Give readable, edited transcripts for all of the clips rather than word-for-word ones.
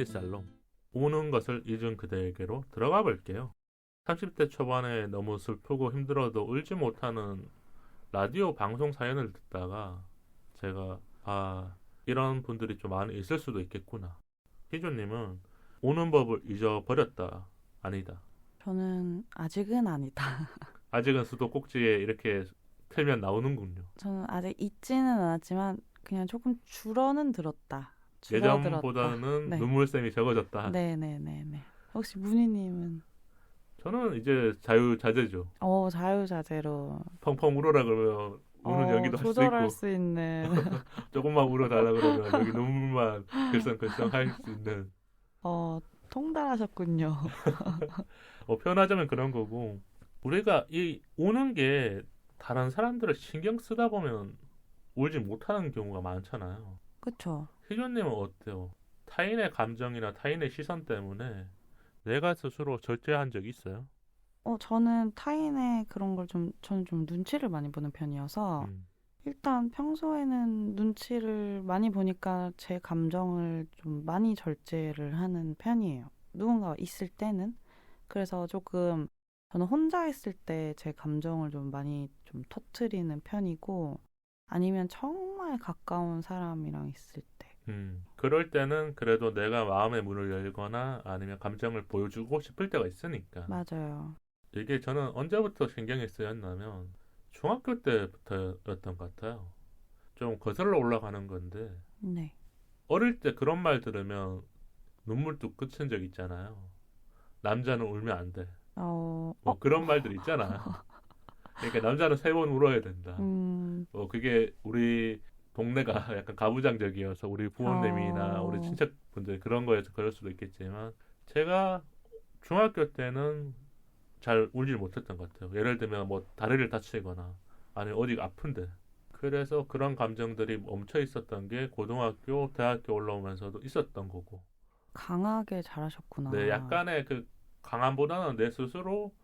스토리살롱 우는 것을 잊은 그대에게로 들어가 볼게요. 30대 초반에 너무 슬프고 힘들어도 울지 못하는 라디오 방송 사연을 듣다가 제가 이런 분들이 좀 많이 있을 수도 있겠구나. 희조님은 우는 법을 잊어버렸다. 아니다. 저는 아직은 아니다. 아직은 수도꼭지에 이렇게 틀면 나오는군요. 저는 아직 잊지는 않았지만 그냥 조금 줄어는 들었다. 줄어들었다. 예전보다는 네. 눈물샘이 적어졌다. 네네네네. 혹시 문희님은? 저는 이제 자유자재죠. 자유자재로 펑펑 울어라 그러면 우는 연기도 할 수 조절할 있고 수 있는 조금만 울어달라 그러면 여기 눈물만 글썽글썽 할 수 있는 통달하셨군요. 표현하자면 그런 거고 우리가 이 우는 게 다른 사람들을 신경 쓰다 보면 울지 못하는 경우가 많잖아요. 그쵸? 희준님은 어때요? 타인의 감정이나 타인의 시선 때문에 내가 스스로 절제한 적 있어요? 저는 타인의 그런 걸 저는 좀 눈치를 많이 보는 편이어서 일단 평소에는 눈치를 많이 보니까 제 감정을 좀 많이 절제를 하는 편이에요. 누군가가 있을 때는. 그래서 조금 저는 혼자 있을 때 제 감정을 좀 많이 좀 터트리는 편이고 아니면 정말 가까운 사람이랑 있을 때. 그럴 때는 그래도 내가 마음의 문을 열거나 아니면 감정을 보여주고 싶을 때가 있으니까. 맞아요. 이게 저는 언제부터 신경이 쓰였냐면 중학교 때부터였던 것 같아요. 좀 거슬러 올라가는 건데 네. 어릴 때 그런 말 들으면 눈물 뚝 그친 적 있잖아요. 남자는 울면 안 돼. 뭐 그런 말들 있잖아. 그러니까 남자는 3번 울어야 된다. 그게 우리 동네가 약간 가부장적이어서 우리 부모님이나 우리 친척분들 그런 거에서 그럴 수도 있겠지만 제가 중학교 때는 잘 울질 못했던 것 같아요. 예를 들면 뭐 다리를 다치거나 아니면 어디가 아픈데 그래서 그런 감정들이 멈춰 있었던 게 고등학교, 대학교 올라오면서도 있었던 거고. 강하게 잘하셨구나. 네, 약간의 그 강함보다는 내 스스로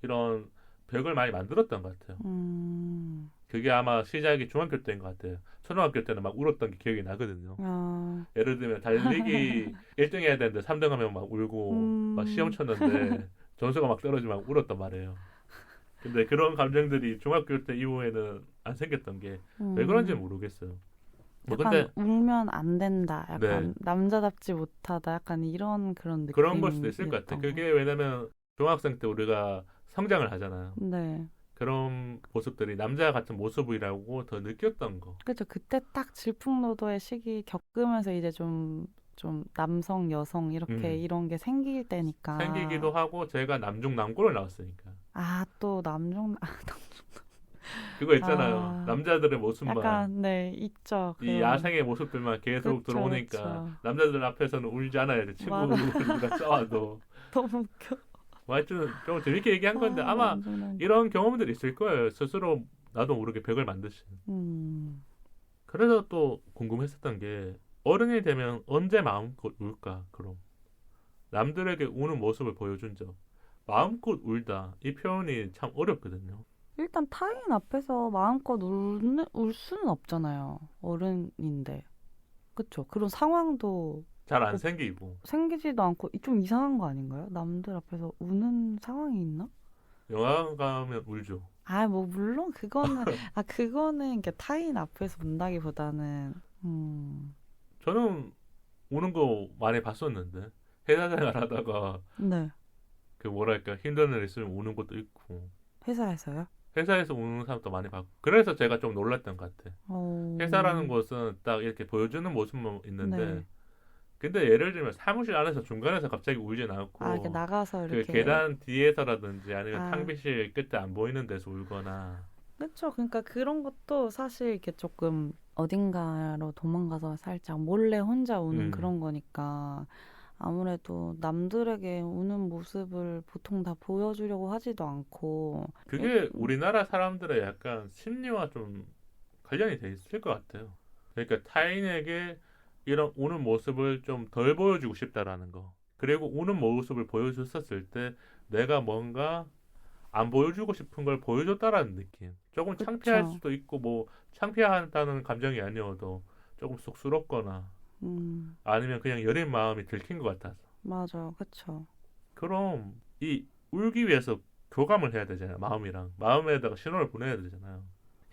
이런 벽을 많이 만들었던 것 같아요. 그게 아마 시작이 중학교 때인 것 같아요. 초등학교 때는 막 울었던 게 기억이 나거든요. 예를 들면 달리기 1등 해야 되는데 3등 하면 막 울고 막 시험 쳤는데 점수가 막 떨어지면 막 울었단 말이에요. 근데 그런 감정들이 중학교 때 이후에는 안 생겼던 게 왜 그런지 모르겠어요. 뭐 약간 근데 울면 안 된다. 약간 네. 남자답지 못하다. 약간 이런 그런 느낌. 그런 걸 수도 있을 것 같아요. 그게 왜냐면 중학생 때 우리가 성장을 하잖아요. 네. 그런 모습들이 남자 같은 모습이라고 더 느꼈던 거. 그렇죠. 그때 딱 질풍노도의 시기 겪으면서 이제 좀 남성, 여성 이렇게 이런 게 생길 때니까. 생기기도 하고 제가 남중 남고를 나왔으니까. 또 남중 그거 있잖아요. 남자들의 모습만 약간 있죠. 이 야생의 모습들만 계속 그쵸, 들어오니까 그쵸. 남자들 앞에서는 울지 않아야 돼. 친구들이랑 싸워도. 너무 웃겨. 하여튼 좀 재밌게 얘기한 건데 아마 이런 경험들이 있을 거예요. 스스로 나도 모르게 벽을 만드신. 그래서 또 궁금했었던 게 어른이 되면 언제 마음껏 울까? 그럼 남들에게 우는 모습을 보여준 적 마음껏 울다 이 표현이 참 어렵거든요. 일단 타인 앞에서 마음껏 울 수는 없잖아요. 어른인데. 그쵸? 그런 상황도 잘 안 생기고 생기지도 않고 좀 이상한 거 아닌가요? 남들 앞에서 우는 상황이 있나? 영화관 가면 울죠. 뭐 물론 그거는 그거는 이렇게 타인 앞에서 운다기보다는 저는 우는 거 많이 봤었는데 회사 생활 하다가 네. 그 뭐랄까 힘든 일 있으면 우는 것도 있고 회사에서요? 회사에서 우는 사람도 많이 봤고 그래서 제가 좀 놀랐던 것 같아. 회사라는 곳은 딱 이렇게 보여주는 모습만 있는데 네. 근데 예를 들면 사무실 안에서 중간에서 갑자기 울진 않고 이렇게 나가서 그 이렇게 계단 뒤에서라든지 아니면 탕비실 끝에 안 보이는 데서 울거나 그렇죠. 그러니까 그런 것도 사실 이렇게 조금 어딘가로 도망가서 살짝 몰래 혼자 우는 그런 거니까 아무래도 남들에게 우는 모습을 보통 다 보여주려고 하지도 않고 그게 우리나라 사람들의 약간 심리와 좀 관련이 돼 있을 것 같아요. 그러니까 타인에게 이런 우는 모습을 좀 덜 보여주고 싶다라는 거. 그리고 우는 모습을 보여줬었을 때 내가 뭔가 안 보여주고 싶은 걸 보여줬다라는 느낌. 조금 창피할 수도 있고 뭐 창피하다는 감정이 아니어도 조금 쑥스럽거나 아니면 그냥 여린 마음이 들킨 것 같아서. 맞아, 그쵸. 그럼 이 울기 위해서 교감을 해야 되잖아요. 마음이랑 마음에다가 신호를 보내야 되잖아요.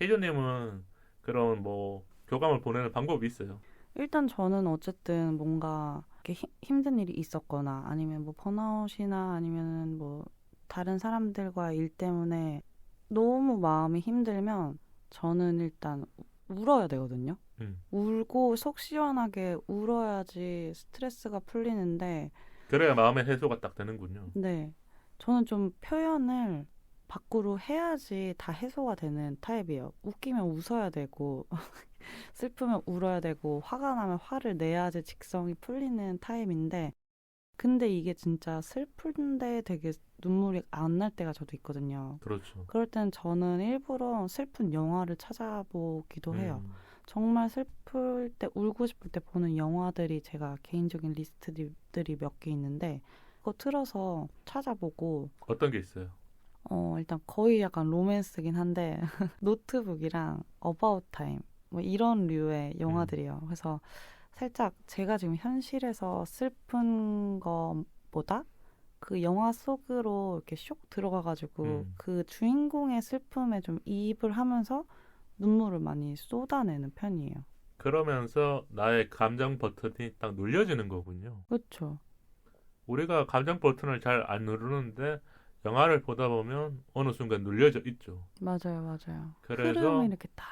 혜조님은 그런 뭐 교감을 보내는 방법이 있어요? 일단 저는 어쨌든 뭔가 이렇게 힘든 일이 있었거나 아니면 뭐 번아웃이나 아니면 뭐 다른 사람들과 일 때문에 너무 마음이 힘들면 저는 일단 울어야 되거든요. 울고 속 시원하게 울어야지 스트레스가 풀리는데 그래야 마음의 해소가 딱 되는군요. 네. 저는 좀 표현을 밖으로 해야지 다 해소가 되는 타입이에요. 웃기면 웃어야 되고 슬프면 울어야 되고 화가 나면 화를 내야지 직성이 풀리는 타입인데 근데 이게 진짜 슬픈데 되게 눈물이 안 날 때가 저도 있거든요. 그렇죠. 그럴 땐 저는 일부러 슬픈 영화를 찾아보기도 해요. 정말 슬플 때 울고 싶을 때 보는 영화들이 제가 개인적인 리스트들이 몇 개 있는데 그거 틀어서 찾아보고 어떤 게 있어요? 일단 거의 약간 로맨스긴 한데 노트북이랑 어바웃 타임 뭐 이런 류의 영화들이에요. 그래서 살짝 제가 지금 현실에서 슬픈 것보다 그 영화 속으로 이렇게 쇽 들어가가지고 그 주인공의 슬픔에 좀 이입을 하면서 눈물을 많이 쏟아내는 편이에요. 그러면서 나의 감정 버튼이 딱 눌려지는 거군요. 그렇죠. 우리가 감정 버튼을 잘 안 누르는데 영화를 보다 보면 어느 순간 눌려져 있죠. 맞아요, 맞아요. 그래서 흐름이 이렇게 딱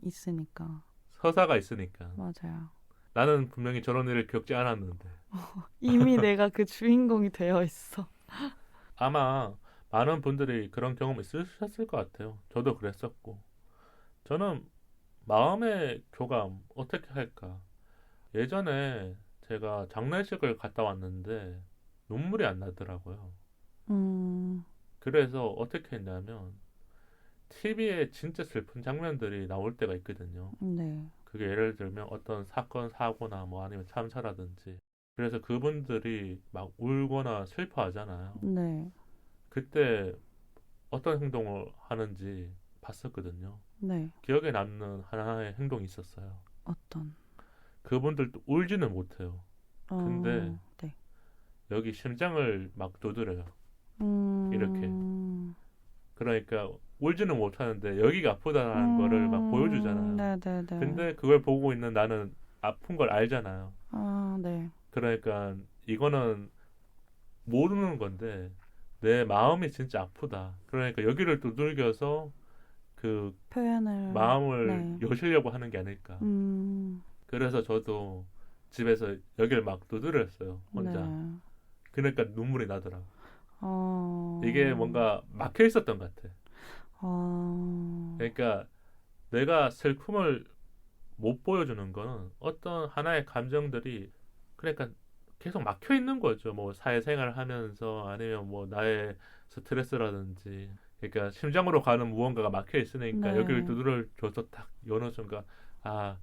있으니까. 서사가 있으니까. 맞아요. 나는 분명히 저런 일을 겪지 않았는데. 이미 내가 그 주인공이 되어 있어. 아마 많은 분들이 그런 경험 있으셨을 것 같아요. 저도 그랬었고. 저는 마음의 교감 어떻게 할까? 예전에 제가 장례식을 갔다 왔는데 눈물이 안 나더라고요. 그래서 어떻게 했냐면 TV에 진짜 슬픈 장면들이 나올 때가 있거든요. 네. 그게 예를 들면 어떤 사건, 사고나 뭐 아니면 참사라든지. 그래서 그분들이 막 울거나 슬퍼하잖아요. 네. 그때 어떤 행동을 하는지 봤었거든요. 네. 기억에 남는 하나의 행동이 있었어요. 어떤? 그분들도 울지는 못해요. 근데 네. 여기 심장을 막 두드려요. 이렇게. 그러니까 울지는 못하는데 여기가 아프다는 거를 막 보여주잖아요. 네네네. 근데 그걸 보고 있는 나는 아픈 걸 알잖아요. 아, 네. 그러니까 이거는 모르는 건데 내 마음이 진짜 아프다. 그러니까 여기를 두들겨서 그 표현을 마음을 여시려고 하는 게 아닐까. 그래서 저도 집에서 여기를 막 두드렸어요. 혼자. 네. 그러니까 눈물이 나더라고. 이게 뭔가 막혀 있었던 것 같아. 그러니까 내가 슬픔을 못 보여주는 거는 어떤 하나의 감정들이 그러니까 계속 막혀 있는 거죠. 뭐 사회생활을 하면서 아니면 뭐 나의 스트레스라든지 그러니까 심장으로 가는 무언가가 막혀 있으니까 네. 여기를 두드려줘서 딱 여는 순간 아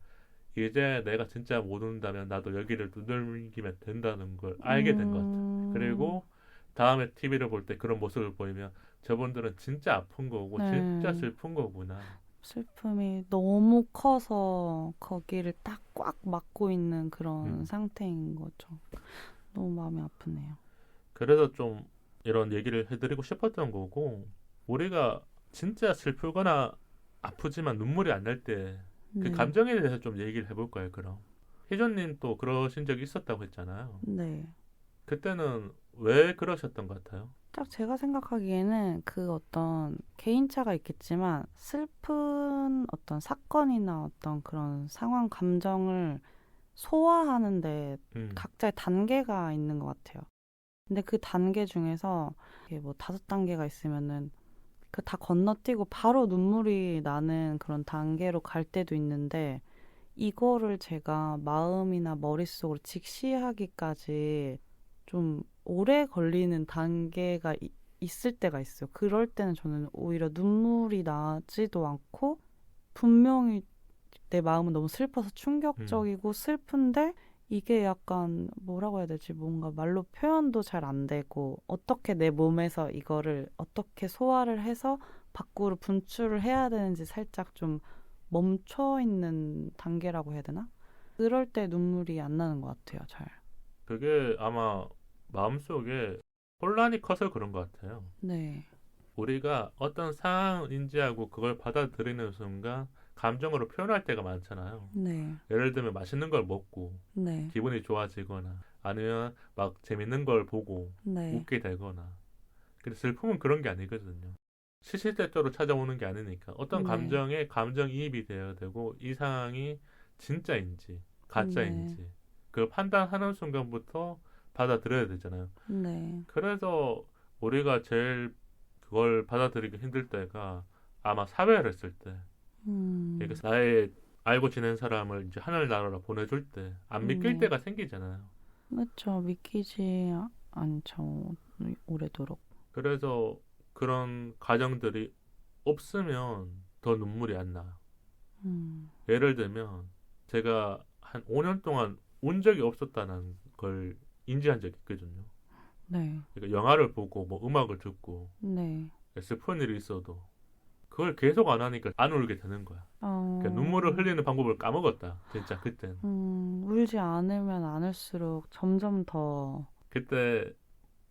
이제 내가 진짜 못 운다면 나도 여기를 두들기면 된다는 걸 알게 된 것 같아요. 그리고 다음에 TV를 볼 때 그런 모습을 보이면 저분들은 진짜 아픈 거고 네. 진짜 슬픈 거구나. 슬픔이 너무 커서 거기를 딱 꽉 막고 있는 그런 상태인 거죠. 너무 마음이 아프네요. 그래서 좀 이런 얘기를 해드리고 싶었던 거고 우리가 진짜 슬프거나 아프지만 눈물이 안 날 때 그 감정에 대해서 좀 얘기를 해볼까요? 그럼 희전님 또 그러신 적이 있었다고 했잖아요. 네. 그때는 왜 그러셨던 것 같아요? 딱 제가 생각하기에는 그 어떤 개인차가 있겠지만 슬픈 어떤 사건이나 어떤 그런 상황 감정을 소화하는데 각자의 단계가 있는 것 같아요. 근데 그 단계 중에서 이게 뭐 5단계가 있으면은 그 다 건너뛰고 바로 눈물이 나는 그런 단계로 갈 때도 있는데 이거를 제가 마음이나 머릿속으로 직시하기까지 좀 오래 걸리는 단계가 있을 때가 있어요. 그럴 때는 저는 오히려 눈물이 나지도 않고 분명히 내 마음은 너무 슬퍼서 충격적이고 슬픈데 이게 약간 뭐라고 해야 되지? 뭔가 말로 표현도 잘 안 되고 어떻게 내 몸에서 이거를 어떻게 소화를 해서 밖으로 분출을 해야 되는지 살짝 좀 멈춰 있는 단계라고 해야 되나? 그럴 때 눈물이 안 나는 것 같아요, 잘. 그게 아마 마음속에 혼란이 커서 그런 것 같아요. 네. 우리가 어떤 상황을 인지하고 그걸 받아들이는 순간 감정으로 표현할 때가 많잖아요. 네. 예를 들면 맛있는 걸 먹고 네. 기분이 좋아지거나 아니면 막 재밌는 걸 보고 네. 웃게 되거나. 근데 슬픔은 그런 게 아니거든요. 시시때때로 찾아오는 게 아니니까 어떤 네. 감정에 감정이입이 되어야 되고 이 상황이 진짜인지 가짜인지 그걸 판단하는 순간부터 받아들여야 되잖아요. 네. 그래서 우리가 제일 그걸 받아들이기 힘들 때가 아마 사회를 했을 때. 그러니까 나의 알고 지낸 사람을 이제 하늘나라로 보내줄 때 안 믿길 때가 생기잖아요. 그렇죠. 믿기지 않죠. 오래도록. 그래서 그런 가정들이 없으면 더 눈물이 안 나요. 예를 들면 제가 한 5년 동안 운 적이 없었다는 걸 인지한 적이 있거든요. 네. 그러니까 영화를 보고 뭐 음악을 듣고 네. 슬픈 일이 있어도 그걸 계속 안 하니까 안 울게 되는 거야. 그러니까 눈물을 흘리는 방법을 까먹었다. 진짜 그때는. 울지 않으면 않을수록 점점 더. 그때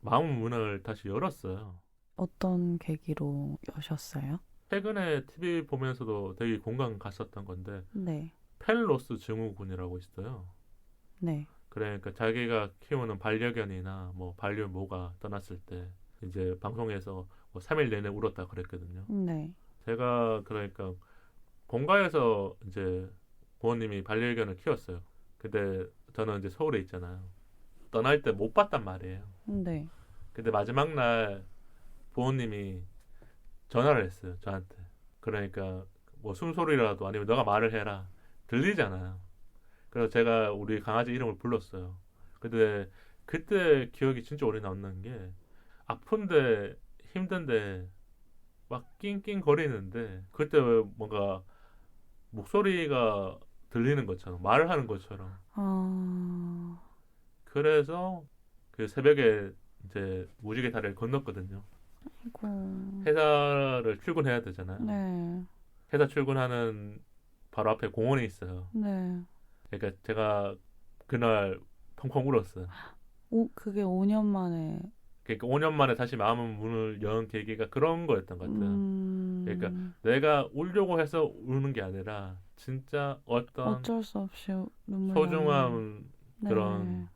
마음 문을 다시 열었어요. 어떤 계기로 여셨어요? 최근에 TV 보면서도 되게 공감 갔었던 건데 네. 펠로스 증후군이라고 있어요. 네. 그러니까 자기가 키우는 반려견이나 뭐 반려모가 떠났을 때 이제 방송에서 뭐 3일 내내 울었다 그랬거든요. 네. 제가 그러니까 본가에서 이제 부모님이 반려견을 키웠어요. 근데 저는 이제 서울에 있잖아요. 떠날 때 못 봤단 말이에요. 네. 근데 마지막 날 부모님이 전화를 했어요. 저한테. 그러니까 뭐 숨소리라도 아니면 너가 말을 해라. 들리잖아요. 그래서 제가 우리 강아지 이름을 불렀어요. 근데 그때 기억이 진짜 오래 남는 게 아픈데 힘든데 막 낑낑 거리는데 그때 뭔가 목소리가 들리는 것처럼 말을 하는 것처럼 그래서 그 새벽에 이제 무지개 다리를 건넜거든요. 아이고. 회사를 출근해야 되잖아요. 네. 회사 출근하는 바로 앞에 공원이 있어요. 네. 그러니까 제가 그날 펑펑 울었어요. 그게 5년 만에. 그러니까 5년 만에 다시 마음 문을 여는 계기가 그런 거였던 것 같아요. 그러니까 내가 울려고 해서 우는 게 아니라 진짜 어떤 어쩔 수 없이 눈물 소중한 그런 네.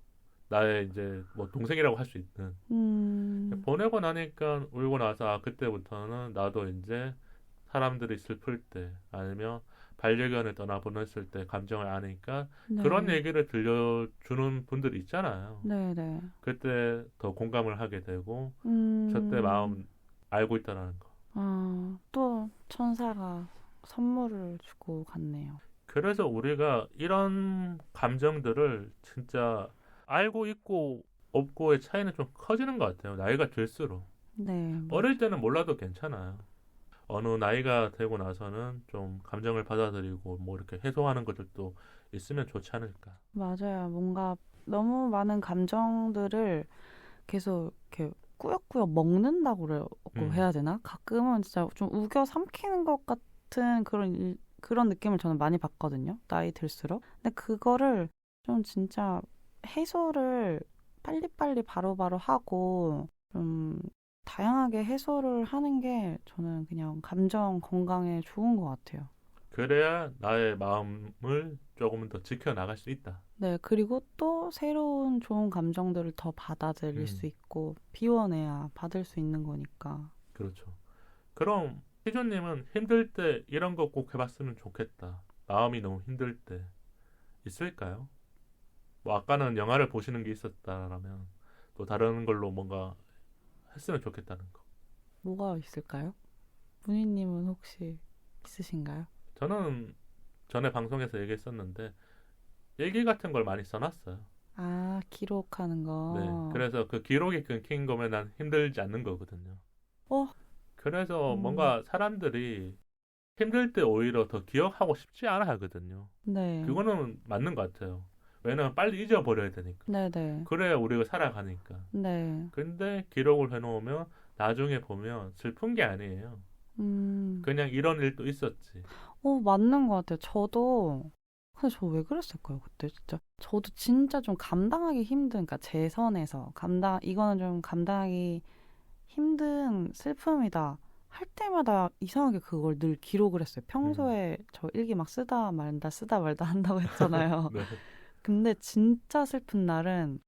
나의 이제 뭐 동생이라고 할 수 있는 보내고 나니까 울고 나서 아 그때부터는 나도 이제 사람들이 슬플 때 아니면 반려견을 떠나보냈을 때 감정을 아니까 네. 그런 얘기를 들려주는 분들이 있잖아요. 네네. 그때 더 공감을 하게 되고 저때 마음 알고 있다라는 거. 또 천사가 선물을 주고 갔네요. 그래서 우리가 이런 감정들을 진짜 알고 있고 없고의 차이는 좀 커지는 것 같아요. 나이가 들수록. 네. 어릴 때는 몰라도 괜찮아요. 어느 나이가 되고 나서는 좀 감정을 받아들이고 뭐 이렇게 해소하는 것들도 있으면 좋지 않을까. 맞아요. 뭔가 너무 많은 감정들을 계속 이렇게 꾸역꾸역 먹는다고 해야 되나? 가끔은 진짜 좀 우겨 삼키는 것 같은 그런 느낌을 저는 많이 받거든요. 나이 들수록. 근데 그거를 좀 진짜 해소를 빨리빨리 바로바로 하고 좀 다양하게 해소를 하는 게 저는 그냥 감정 건강에 좋은 것 같아요. 그래야 나의 마음을 조금 더 지켜나갈 수 있다. 네, 그리고 또 새로운 좋은 감정들을 더 받아들일 수 있고 비워내야 받을 수 있는 거니까. 그렇죠. 그럼 희조님은 힘들 때 이런 거 꼭 해봤으면 좋겠다. 마음이 너무 힘들 때 있을까요? 뭐 아까는 영화를 보시는 게 있었다라면 또 다른 걸로 뭔가 했으면 좋겠다는 거. 뭐가 있을까요? 문희님은 혹시 있으신가요? 저는 전에 방송에서 얘기했었는데 일기 같은 걸 많이 써놨어요. 기록하는 거. 네, 그래서 그 기록이 끊긴 거면 난 힘들지 않는 거거든요. 그래서 뭔가 사람들이 힘들 때 오히려 더 기억하고 싶지 않아 하거든요. 네. 그거는 맞는 것 같아요. 왜냐면 빨리 잊어버려야 되니까. 네네. 그래야 우리가 살아가니까. 네. 근데 기록을 해놓으면 나중에 보면 슬픈 게 아니에요. 그냥 이런 일도 있었지. 맞는 것 같아요. 저도 근데 저 왜 그랬을까요, 그때 진짜? 저도 진짜 좀 감당하기 힘든, 그러니까 제 선에서 이거는 좀 감당하기 힘든 슬픔이다 할 때마다 이상하게 그걸 늘 기록을 했어요. 평소에 저 일기 막 쓰다 말다 한다고 했잖아요. 네. 근데 진짜 슬픈 날은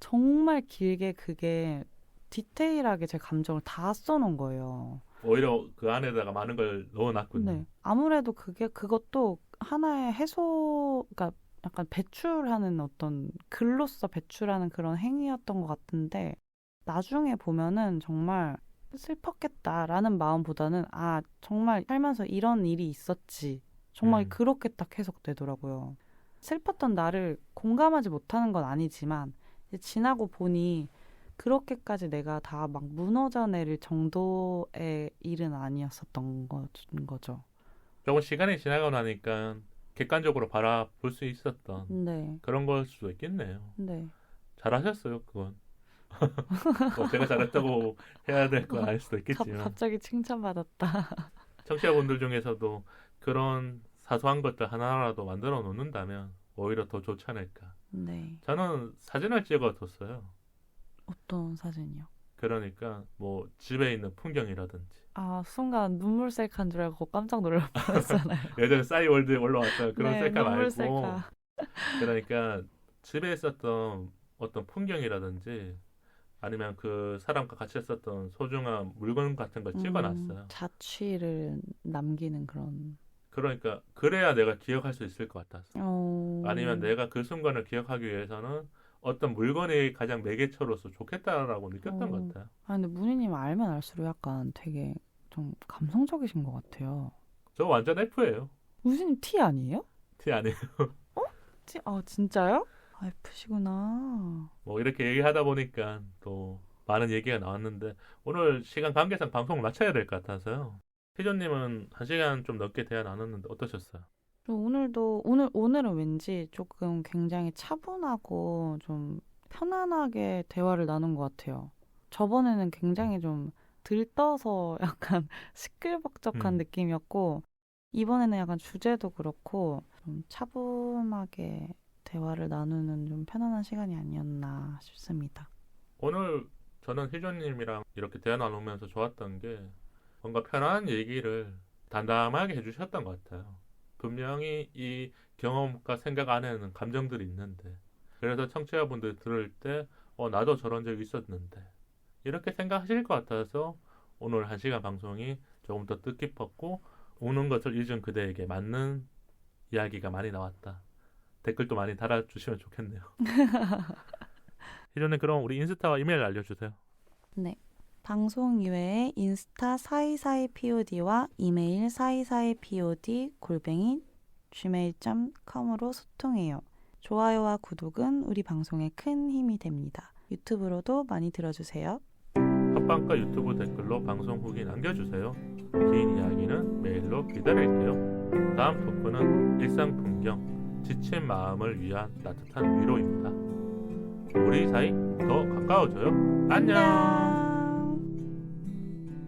정말 길게 그게 디테일하게 제 감정을 다 써놓은 거예요. 오히려 그 안에다가 많은 걸 넣어놨군요. 네. 아무래도 그것도 하나의 그러니까 약간 배출하는 어떤 글로써 배출하는 그런 행위였던 것 같은데 나중에 보면은 정말 슬펐겠다라는 마음보다는 정말 살면서 이런 일이 있었지. 정말 그렇게 딱 해석되더라고요. 슬펐던 나를 공감하지 못하는 건 아니지만 이제 지나고 보니 그렇게까지 내가 다 막 무너져 내릴 정도의 일은 아니었었던 거죠. 조금 시간이 지나고 나니까 객관적으로 바라볼 수 있었던 네. 그런 걸 수도 있겠네요. 네. 잘하셨어요, 그건. 뭐 제가 잘했다고 해야 될 건 아닐 수도 있겠지만. 갑자기 칭찬받았다. 청취자분들 중에서도 그런 사소한 것들 하나라도 만들어 놓는다면 오히려 더 좋지 않을까. 네. 저는 사진을 찍어뒀어요. 어떤 사진이요? 그러니까 뭐 집에 있는 풍경이라든지. 순간 눈물 셀카인 줄 알고 깜짝 놀랄 뻔했잖아요. 예전에 싸이월드에 올라왔던 그런 네, 셀카 눈물 말고. 셀카. 그러니까 집에 있었던 어떤 풍경이라든지 아니면 그 사람과 같이 했었던 소중한 물건 같은 걸 찍어놨어요. 자취를 남기는 그런. 그러니까 그래야 내가 기억할 수 있을 것 같았어. 어... 아니면 내가 그 순간을 기억하기 위해서는 어떤 물건이 가장 매개체로서 좋겠다라고 느꼈던 것 같아요. 근데 문희님 알면 알수록 약간 되게 좀 감성적이신 것 같아요. 저 완전 F예요. 문희님 T 아니에요? T 아니에요. T? 진짜요? F시구나. 뭐 이렇게 얘기하다 보니까 또 많은 얘기가 나왔는데 오늘 시간 관계상 방송을 마쳐야 될 것 같아서요. 희조님은 1시간 좀 넘게 대화 나눴는데 어떠셨어요? 오늘은 왠지 조금 굉장히 차분하고 좀 편안하게 대화를 나눈 것 같아요. 저번에는 굉장히 좀 들떠서 약간 시끌벅적한 느낌이었고 이번에는 약간 주제도 그렇고 좀 차분하게 대화를 나누는 좀 편안한 시간이 아니었나 싶습니다. 오늘 저는 희조님이랑 이렇게 대화 나누면서 좋았던 게 뭔가 편안한 얘기를 담담하게 해주셨던 것 같아요. 분명히 이 경험과 생각 안에는 감정들이 있는데 그래서 청취자분들 들을 때 나도 저런 적이 있었는데 이렇게 생각하실 것 같아서 오늘 1시간 방송이 조금 더 뜻깊었고 우는 것을 잊은 그대에게 맞는 이야기가 많이 나왔다. 댓글도 많이 달아주시면 좋겠네요. 희조님 그럼 우리 인스타와 이메일 알려주세요. 네. 방송 이외에 인스타 사이사이Pod와 이메일 사이사이Pod@gmail.com으로 소통해요. 좋아요와 구독은 우리 방송에 큰 힘이 됩니다. 유튜브로도 많이 들어주세요. 팟빵과 유튜브 댓글로 방송 후기 남겨주세요. 긴 이야기는 메일로 기다릴게요. 다음 토크는 일상 풍경, 지친 마음을 위한 따뜻한 위로입니다. 우리 사이 더 가까워져요. 안녕.